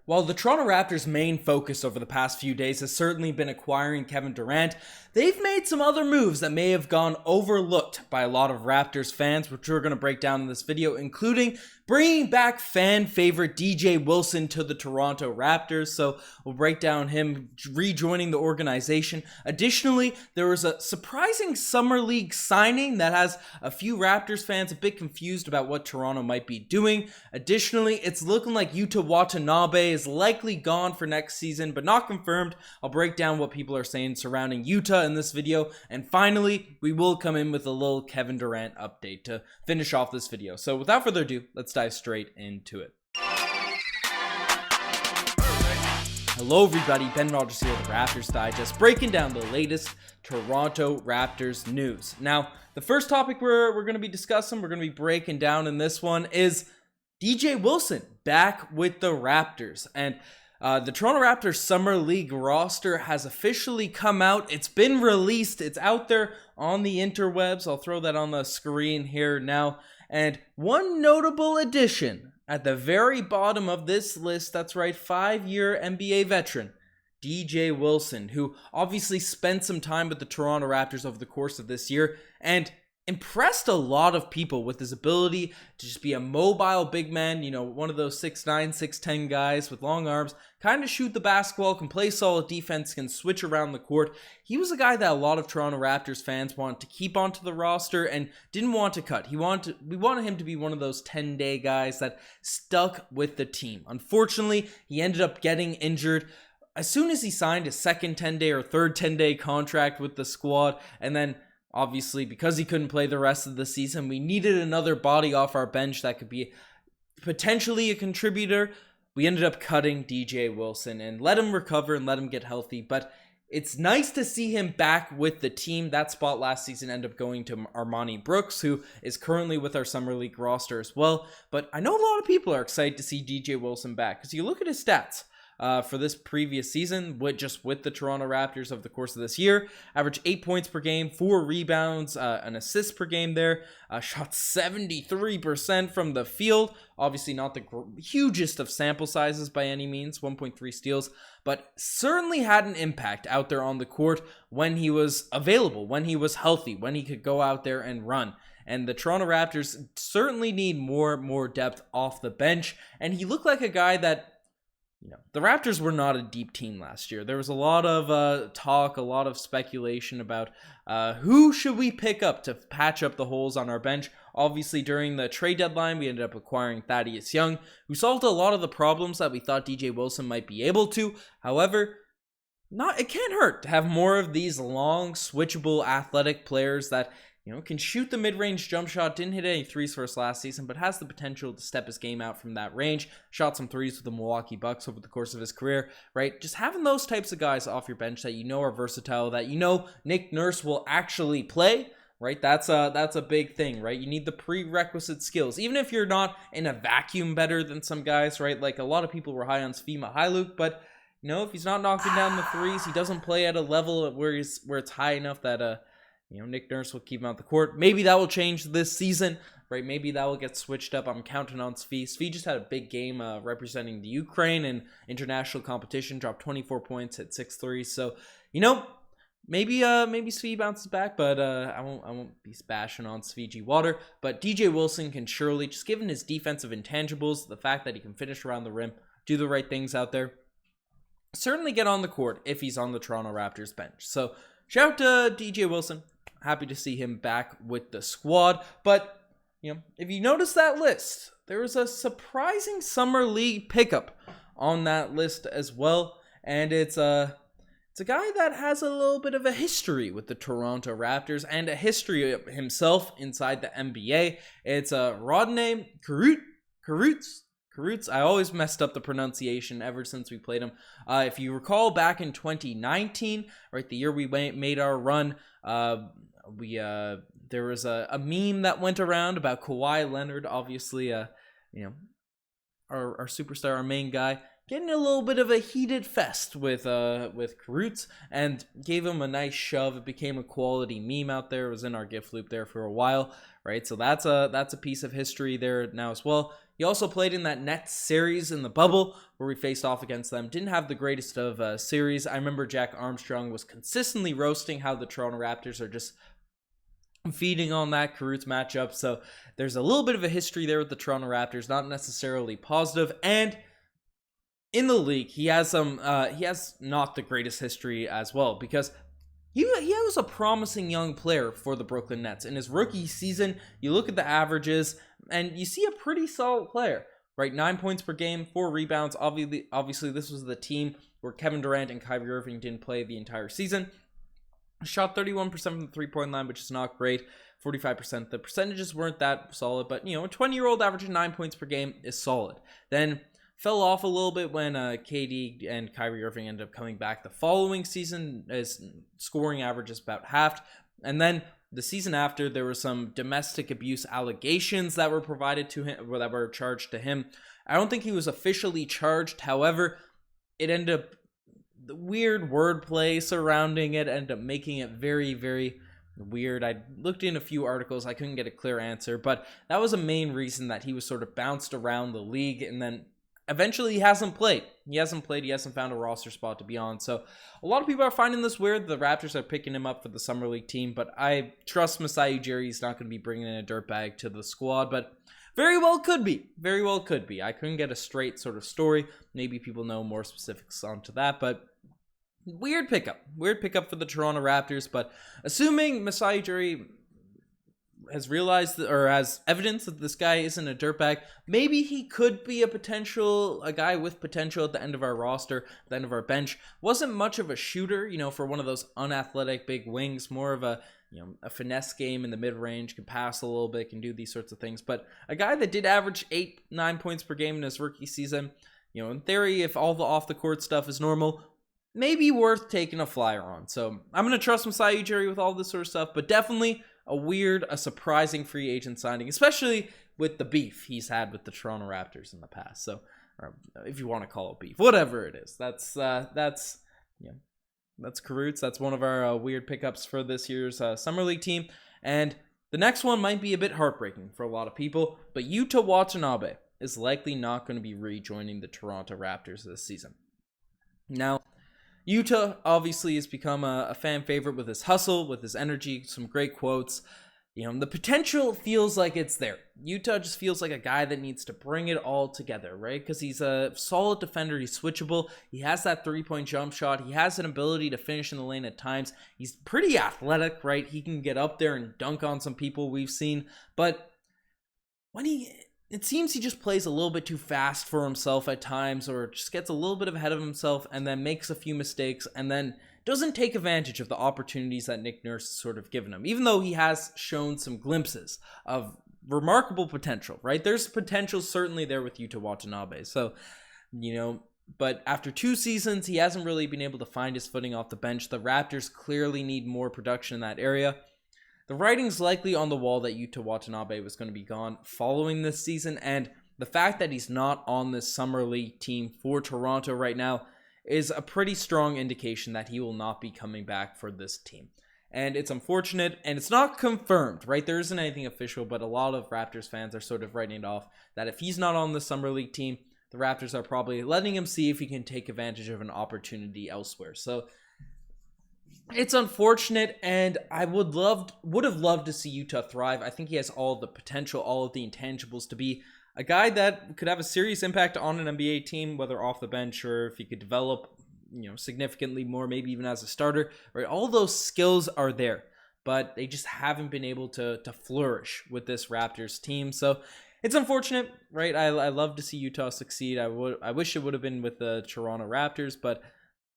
While the Toronto Raptors' main focus over the past few days has certainly been acquiring Kevin Durant, they've made some other moves that may have gone overlooked by a lot of Raptors fans, which we're going to break down in this video, including bringing back fan favorite DJ Wilson to the Toronto Raptors. So we'll break down him rejoining the organization. Additionally, there was a surprising Summer League signing that has a few Raptors fans a bit confused about what Toronto might be doing. Additionally, it's looking like Yuta Watanabe is likely gone for next season, but not confirmed. I'll break down what people are saying surrounding Yuta in this video. And finally, we will come in with a little Kevin Durant update to finish off this video. So without further ado, let's dive straight into it. Hello everybody, Ben Rogers here with the Raptors Digest, breaking down the latest Toronto Raptors news. Now, the first topic we're going to be discussing, we're going to be breaking down in this one is DJ Wilson back with the Raptors. And the Toronto Raptors Summer League roster has officially come out. It's been released. It's out there on the interwebs. I'll throw that on the screen here now. And one notable addition at the very bottom of this list, that's right, 5-year NBA veteran, DJ Wilson, who obviously spent some time with the Toronto Raptors over the course of this year and impressed a lot of people with his ability to just be a mobile big man, you know, one of those 6'9", 6'10 guys with long arms, kind of shoot the basketball, can play solid defense, can switch around the court. He was a guy that a lot of Toronto Raptors fans wanted to keep onto the roster and didn't want to cut. We wanted him to be one of those 10-day guys that stuck with the team. Unfortunately, he ended up getting injured as soon as he signed his second 10-day or third 10-day contract with the squad, and then obviously, because he couldn't play the rest of the season, we needed another body off our bench that could be potentially a contributor. We ended up cutting DJ Wilson and let him recover and let him get healthy. But it's nice to see him back with the team. That spot last season ended up going to Armani Brooks, who is currently with our Summer League roster as well. But I know a lot of people are excited to see DJ Wilson back because you look at his stats. For this previous season, with the Toronto Raptors over the course of this year, averaged 8 points per game, 4 rebounds, an assist per game there, shot 73% from the field, obviously not the hugest of sample sizes by any means, 1.3 steals, but certainly had an impact out there on the court when he was available, when he was healthy, when he could go out there and run. And the Toronto Raptors certainly need more depth off the bench, and he looked like a guy that, you know, the Raptors were not a deep team last year. There was a lot of talk, a lot of speculation about who should we pick up to patch up the holes on our bench. Obviously, during the trade deadline, we ended up acquiring Thaddeus Young, who solved a lot of the problems that we thought DJ Wilson might be able to. However, it can't hurt to have more of these long, switchable, athletic players that, you know, can shoot the mid-range jump shot. Didn't hit any threes for us last season, but has the potential to step his game out from that range. Shot some threes with the Milwaukee Bucks over the course of his career, right? Just having those types of guys off your bench that you know are versatile, that you know Nick Nurse will actually play, right? That's a big thing, right? You need the prerequisite skills. Even if you're not in a vacuum better than some guys, right? Like a lot of people were high on Svi Mykhailiuk, but you know, if he's not knocking down the threes, he doesn't play at a level where it's high enough that you know, Nick Nurse will keep him out the court. Maybe that will change this season, right? Maybe that will get switched up. I'm counting on Svi. Svi just had a big game representing the Ukraine in international competition. Dropped 24 points, hit 6 threes. So, you know, maybe Svi bounces back, but I won't be bashing on Svi G Water. But DJ Wilson can surely, just given his defensive intangibles, the fact that he can finish around the rim, do the right things out there, certainly get on the court if he's on the Toronto Raptors bench. So, shout out to DJ Wilson. Happy to see him back with the squad. But, you know, if you notice that list, there was a surprising Summer League pickup on that list as well. And it's a guy that has a little bit of a history with the Toronto Raptors and a history of himself inside the NBA. It's Rodney Kurucs. I always messed up the pronunciation ever since we played him. If you recall, back in 2019, right, the year we made our run, there was a meme that went around about Kawhi Leonard, obviously, you know, our superstar, our main guy, getting a little bit of a heated fest with Karutz and gave him a nice shove. It became a quality meme out there. It was in our GIF loop there for a while, right? So that's a piece of history there now as well. He also played in that Nets series in the bubble where we faced off against them. Didn't have the greatest of series. I remember Jack Armstrong was consistently roasting how the Toronto Raptors are just feeding on that Karutz matchup. So there's a little bit of a history there with the Toronto Raptors, not necessarily positive. And in the league, he has not the greatest history as well, because he was a promising young player for the Brooklyn Nets. In his rookie season, you look at the averages and you see a pretty solid player, right? 9 points per game, 4 rebounds. Obviously, this was the team where Kevin Durant and Kyrie Irving didn't play the entire season. Shot 31% from the three-point line, which is not great. 45%. The percentages weren't that solid, but, a 20-year-old averaging 9 points per game is solid. Then fell off a little bit when KD and Kyrie Irving ended up coming back the following season. His scoring average is about halved. And then the season after, there were some domestic abuse allegations that were provided to him, or that were charged to him. I don't think he was officially charged. However, it ended up, the weird wordplay surrounding it ended up making it very, very weird. I looked in a few articles. I couldn't get a clear answer, but that was a main reason that he was sort of bounced around the league, and then eventually he hasn't played. He hasn't found a roster spot to be on. So a lot of people are finding this weird. The Raptors are picking him up for the Summer League team, but I trust Masai Ujiri is not going to be bringing in a dirtbag to the squad, but very well could be. Very well could be. I couldn't get a straight sort of story. Maybe people know more specifics onto that, but weird pickup for the Toronto Raptors. But assuming Masai Ujiri has realized or has evidence that this guy isn't a dirtbag, maybe he could be a guy with potential at the end of our roster, at the end of our bench. Wasn't much of a shooter, for one of those unathletic big wings, more of a finesse game in the mid-range, can pass a little bit, can do these sorts of things. But a guy that did average 8-9 points per game in his rookie season, in theory, if all the off-the-court stuff is normal, maybe worth taking a flyer on. So I'm going to trust Masai Ujiri with all this sort of stuff, but definitely a surprising free agent signing, especially with the beef he's had with the Toronto Raptors in the past. So, or if you want to call it beef, whatever it is, that's Karutz. That's one of our weird pickups for this year's Summer League team. And the next one might be a bit heartbreaking for a lot of people, but Yuta Watanabe is likely not going to be rejoining the Toronto Raptors this season. Now, Yuta obviously has become a fan favorite with his hustle, with his energy, some great quotes. The potential feels like it's there. Yuta just feels like a guy that needs to bring it all together, right? Because he's a solid defender. He's switchable. He has that three-point jump shot. He has an ability to finish in the lane at times. He's pretty athletic, right? He can get up there and dunk on some people we've seen. But it seems he just plays a little bit too fast for himself at times, or just gets a little bit ahead of himself and then makes a few mistakes and then doesn't take advantage of the opportunities that Nick Nurse has sort of given him, even though he has shown some glimpses of remarkable potential, right? There's potential certainly there with Yuta Watanabe. So, but after 2 seasons, he hasn't really been able to find his footing off the bench. The Raptors clearly need more production in that area. The writing's likely on the wall that Yuta Watanabe was going to be gone following this season, and the fact that he's not on this Summer League team for Toronto right now is a pretty strong indication that he will not be coming back for this team. And it's unfortunate, and it's not confirmed, right? There isn't anything official, but a lot of Raptors fans are sort of writing it off that if he's not on the Summer League team, the Raptors are probably letting him see if he can take advantage of an opportunity elsewhere. So it's unfortunate, and I would have loved to see Yuta thrive. I think he has all the potential, all of the intangibles to be a guy that could have a serious impact on an NBA team, whether off the bench or if he could develop, significantly more, maybe even as a starter. Right, all those skills are there, but they just haven't been able to flourish with this Raptors team. So it's unfortunate, right? I love to see Utah succeed. I wish it would have been with the Toronto Raptors, but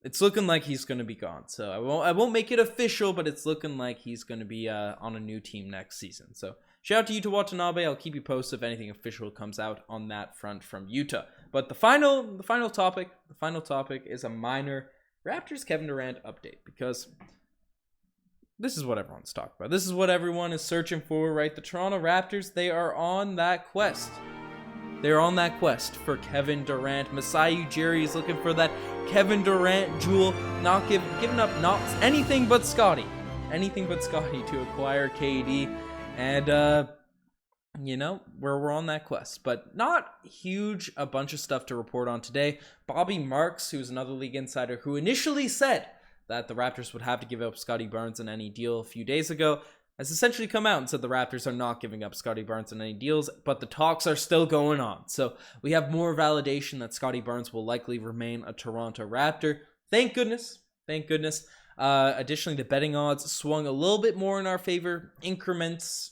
it's looking like he's going to be gone. So I won't make it official, but it's looking like he's going to be on a new team next season. So shout out to Yuta Watanabe. I'll keep you posted if anything official comes out on that front from Utah. But the final topic is a minor Raptors Kevin Durant update, because this is what everyone's talking about. This is what everyone is searching for, right? The Toronto Raptors, they are on that quest they're on that quest for Kevin Durant. Masai Ujiri is looking for that Kevin Durant jewel, not giving up not anything but Scotty to acquire KD, and you know, we're on that quest, but not huge a bunch of stuff to report on today. Bobby Marks, who's another league insider who initially said that the Raptors would have to give up Scotty Barnes in any deal a few days ago, has essentially come out and said the Raptors are not giving up Scotty Barnes in any deals, but the talks are still going on. So we have more validation that Scotty Barnes will likely remain a Toronto Raptor. Thank goodness. Additionally, the betting odds swung a little bit more in our favor. Increments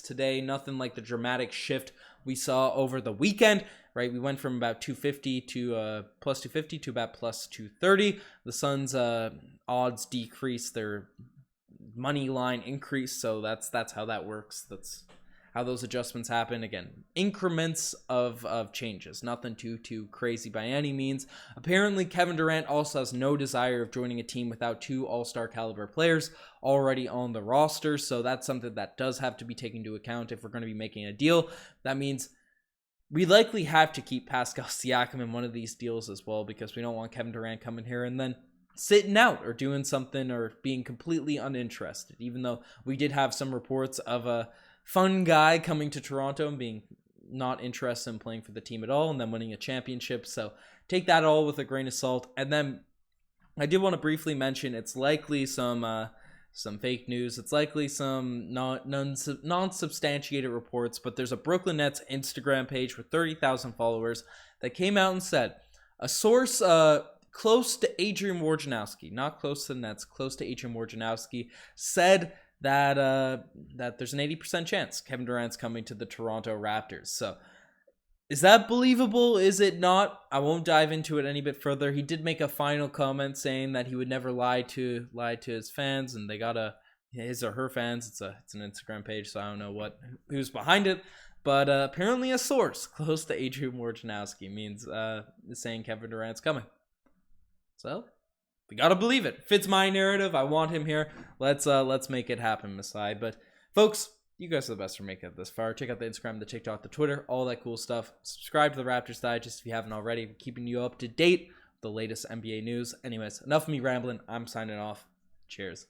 today. Nothing like the dramatic shift we saw over the weekend, right? We went from about 250 to plus 250 to about plus 230. The Suns' odds decreased, their money line increased, so that's how that works. That's how those adjustments happen. Again, increments of changes, nothing too crazy by any means. Apparently Kevin Durant also has no desire of joining a team without 2 all-star caliber players already on the roster, so that's something that does have to be taken into account if we're going to be making a deal. That means we likely have to keep Pascal Siakam in one of these deals as well, because we don't want Kevin Durant coming here and then sitting out or doing something or being completely uninterested, even though we did have some reports of a fun guy coming to Toronto and being not interested in playing for the team at all and then winning a championship. So take that all with a grain of salt. And then I did want to briefly mention it's likely some fake news. It's likely some non-substantiated reports, but there's a Brooklyn Nets Instagram page with 30,000 followers that came out and said a source close to Adrian Wojnarowski, not close to the Nets, close to Adrian Wojnarowski, said that there's an 80% chance Kevin Durant's coming to the Toronto Raptors. So is that believable? Is it not? I won't dive into it any bit further. He did make a final comment saying that he would never lie to his fans, and they got his or her fans. It's an Instagram page, so I don't know who's behind it. But apparently a source close to Adrian Wojnarowski means saying Kevin Durant's coming. So we gotta believe it. Fits my narrative. I want him here. Let's make it happen, Masai. But folks, you guys are the best for making it this far. Check out the Instagram, the TikTok, the Twitter, all that cool stuff. Subscribe to the Raptors Digest if you haven't already. We're keeping you up to date with the latest NBA news. Anyways, enough of me rambling. I'm signing off. Cheers.